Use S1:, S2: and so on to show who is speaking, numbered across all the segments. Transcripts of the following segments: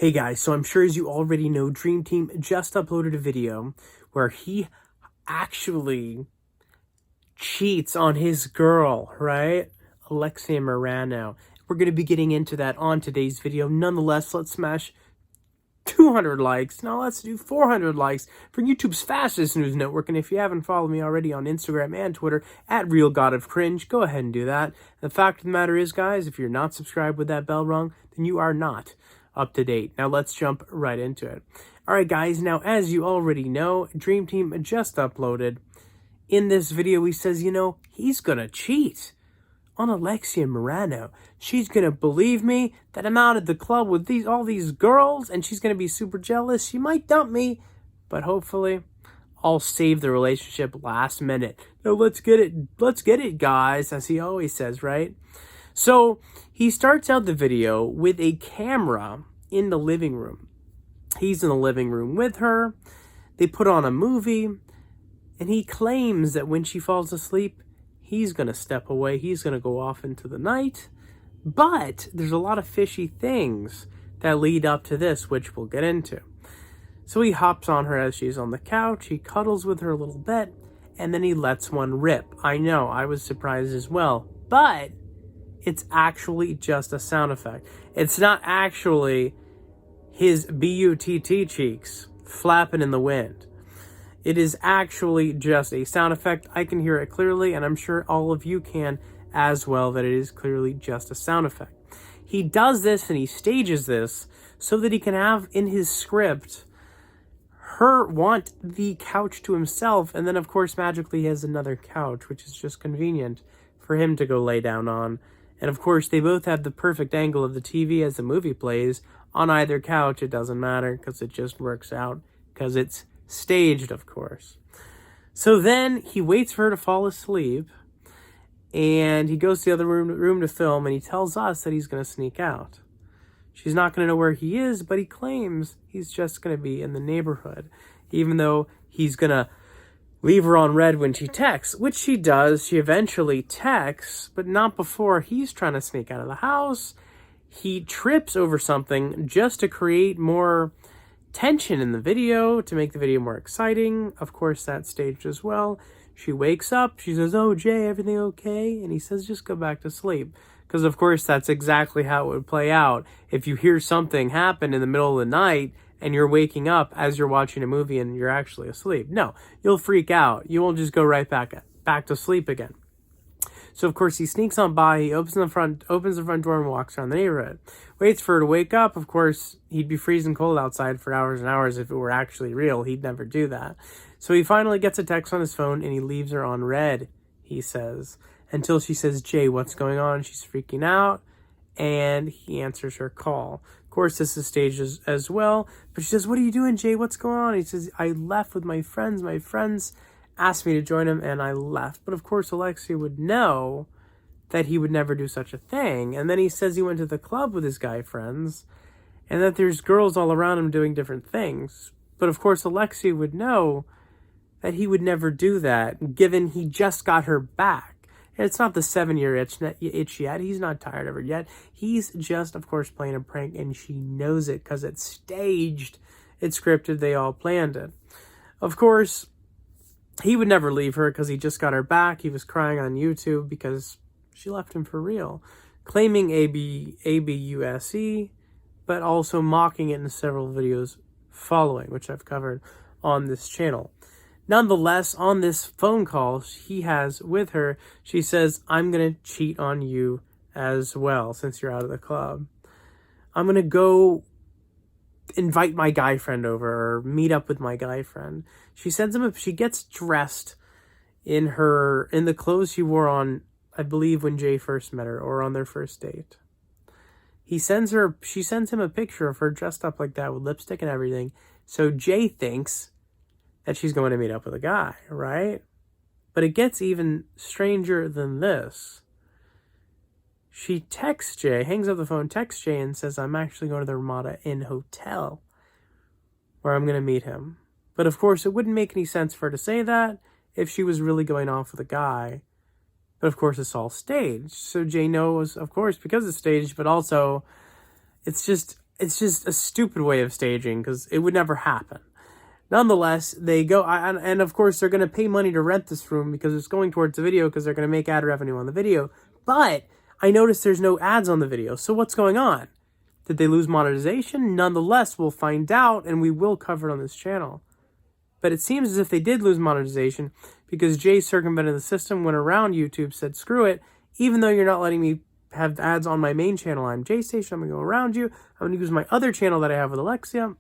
S1: Hey guys, so I'm sure as you already know, Dream Team just uploaded a video where he actually cheats on his girl, right? Alexia Marano. We're going to be getting into that on today's video. Nonetheless, let's smash 200 likes. Now let's do 400 likes for YouTube's fastest news network. And if you haven't followed me already on Instagram and Twitter at RealGodOfCringe, go ahead and do that. The fact of the matter is, guys, if you're not subscribed with that bell rung, then you are not up to date. Now let's jump right into it. All right, guys. Now, as you already know, Dream Team just uploaded. In this video, he says, he's gonna cheat on Alexia Marano. She's gonna believe me that I'm out at the club with all these girls, and she's gonna be super jealous. She might dump me, but hopefully I'll save the relationship last minute. No, let's get it, guys, as he always says, right? So he starts out the video with a camera in the living room. He's in the living room with her. They put on a movie, and he claims that when she falls asleep, he's going to step away. He's going to go off into the night. But there's a lot of fishy things that lead up to this, which we'll get into. So he hops on her as she's on the couch. He cuddles with her a little bit, and then he lets one rip. I know, I was surprised as well. But it's actually just a sound effect. It's not actually his B-U-T-T cheeks flapping in the wind. It is actually just a sound effect. I can hear it clearly, and I'm sure all of you can as well, that it is clearly just a sound effect. He does this and he stages this so that he can have in his script her want the couch to himself, and then of course magically he has another couch, which is just convenient for him to go lay down on. And of course they both have the perfect angle of the TV as the movie plays on either couch. It doesn't matter because it just works out because it's staged, of course. So then he waits for her to fall asleep, and he goes to the other room to film, and he tells us that he's going to sneak out. She's not going to know where he is, but he claims he's just going to be in the neighborhood, even though he's going to leave her on red when she texts, which she does. She eventually texts, but not before he's trying to sneak out of the house. He trips over something just to create more tension in the video, to make the video more exciting. Of course, that's staged as well. She wakes up. She says, "Oh, Jay, everything okay?" And he says, "Just go back to sleep." Because, of course, that's exactly how it would play out. If you hear something happen in the middle of the night and you're waking up as you're watching a movie and you're actually asleep, no, you'll freak out. You won't just go right back to sleep again. So, of course, he sneaks on by. He opens the front door and walks around the neighborhood. Waits for her to wake up. Of course, he'd be freezing cold outside for hours and hours if it were actually real. He'd never do that. So he finally gets a text on his phone, and he leaves her on red, he says, until she says, "Jay, what's going on?" She's freaking out, and he answers her call. Of course, this is staged as well. But she says, "What are you doing, Jay? What's going on?" He says, "I left with my friends. My friends asked me to join him, and I left." But of course, Alexia would know that he would never do such a thing. And then he says he went to the club with his guy friends, and that there's girls all around him doing different things. But of course, Alexia would know that he would never do that, given he just got her back. And it's not the 7-year itch yet. He's not tired of her yet. He's just, of course, playing a prank, and she knows it because it's staged. It's scripted. They all planned it. Of course, he would never leave her because he just got her back. He was crying on YouTube because she left him for real, claiming ABUSE, but also mocking it in several videos following, which I've covered on this channel. Nonetheless, on this phone call he has with her, she says, "I'm going to cheat on you as well since you're out of the club. I'm going to go invite my guy friend over or meet up with my guy friend." She sends him she gets dressed in the clothes she wore on, I believe, when Jay first met her, or on their first date. She sends him a picture of her dressed up like that with lipstick and everything. So Jay thinks that she's going to meet up with a guy, right? But it gets even stranger than this. She texts Jay, hangs up the phone, texts Jay, and says, "I'm actually going to the Ramada Inn Hotel where I'm going to meet him." But of course, it wouldn't make any sense for her to say that if she was really going off with a guy. But of course, it's all staged. So Jay knows, of course, because it's staged, but also it's just it's just a stupid way of staging because it would never happen. Nonetheless, they go, and of course, they're going to pay money to rent this room because it's going towards the video because they're going to make ad revenue on the video. But I noticed there's no ads on the video. So what's going on? Did they lose monetization? Nonetheless, we'll find out, and we will cover it on this channel. But it seems as if they did lose monetization because Jay circumvented the system, went around YouTube, said, screw it, even though you're not letting me have ads on my main channel, Imjaystation, I'm going to go around you. I'm going to use my other channel that I have with Alexia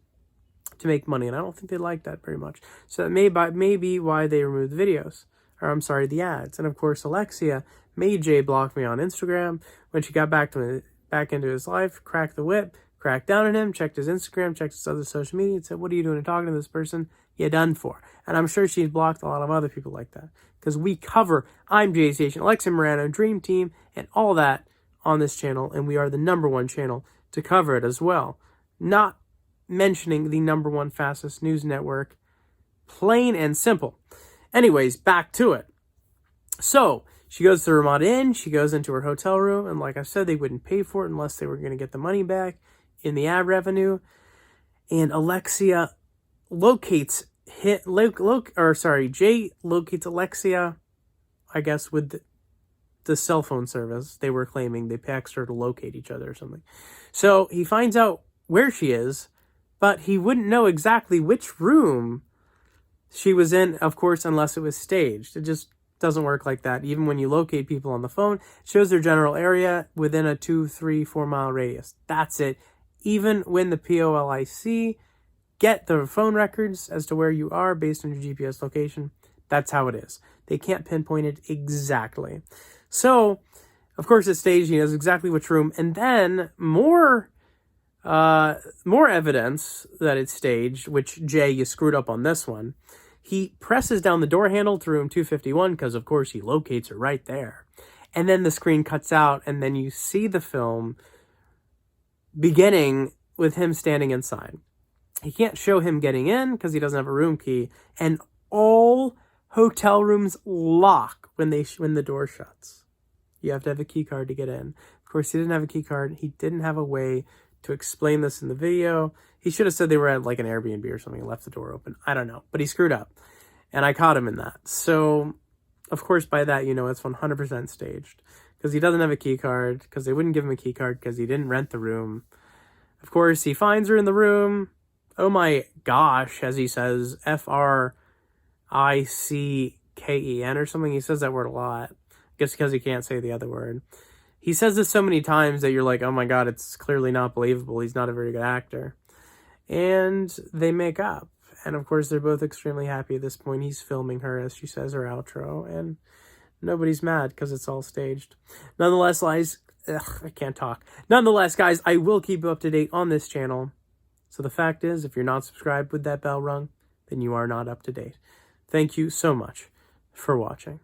S1: to make money, and I don't think they like that very much. So that may be why they removed the videos, or I'm sorry, the ads. And of course, Alexia made Jay block me on Instagram. When she got back into his life, cracked the whip, cracked down on him, checked his Instagram, checked his other social media, and said, what are you doing talking to this person? You're done for. And I'm sure she's blocked a lot of other people like that, because we cover Imjaystation, Alexia Marano, Dream Team, and all that on this channel, and we are the #1 channel to cover it as well. Not mentioning the #1 fastest news network, plain and simple. Anyways, back to it. So she goes to the Ramada Inn, she goes into her hotel room, and like I said, they wouldn't pay for it unless they were going to get the money back in the ad revenue. And Alexia locates Jay locates Alexia, I guess, with the cell phone service. They were claiming they text her to locate each other or something. So he finds out where she is, but he wouldn't know exactly which room she was in, of course, unless it was staged. It just doesn't work like that. Even when you locate people on the phone, it shows their general area within a 2, 3, 4 mile radius. That's it. Even when the POLIC get the phone records as to where you are based on your GPS location, that's how it is. They can't pinpoint it exactly. So, of course, it's staged. He knows exactly which room. And then more evidence that it's staged, which, Jay, you screwed up on this one. He presses down the door handle to room 251 because, of course, he locates her right there. And then the screen cuts out, and then you see the film beginning with him standing inside. He can't show him getting in because he doesn't have a room key, and all hotel rooms lock when the door shuts. You have to have a key card to get in. Of course, he didn't have a key card. He didn't have a way to explain this in the video. He should have said they were at like an Airbnb or something and left the door open. I don't know, but he screwed up, and I caught him in that. So, of course, by that, you know it's 100% staged because he doesn't have a key card, because they wouldn't give him a key card because he didn't rent the room. Of course, he finds her in the room. Oh my gosh, as he says, FRICKEN or something. He says that word a lot. I guess because he can't say the other word. He says this so many times that you're like, oh my God, it's clearly not believable. He's not a very good actor. And they make up. And of course, they're both extremely happy at this point. He's filming her as she says her outro. And nobody's mad because it's all staged. Nonetheless, I can't talk. Nonetheless, guys, I will keep you up to date on this channel. So the fact is, if you're not subscribed with that bell rung, then you are not up to date. Thank you so much for watching.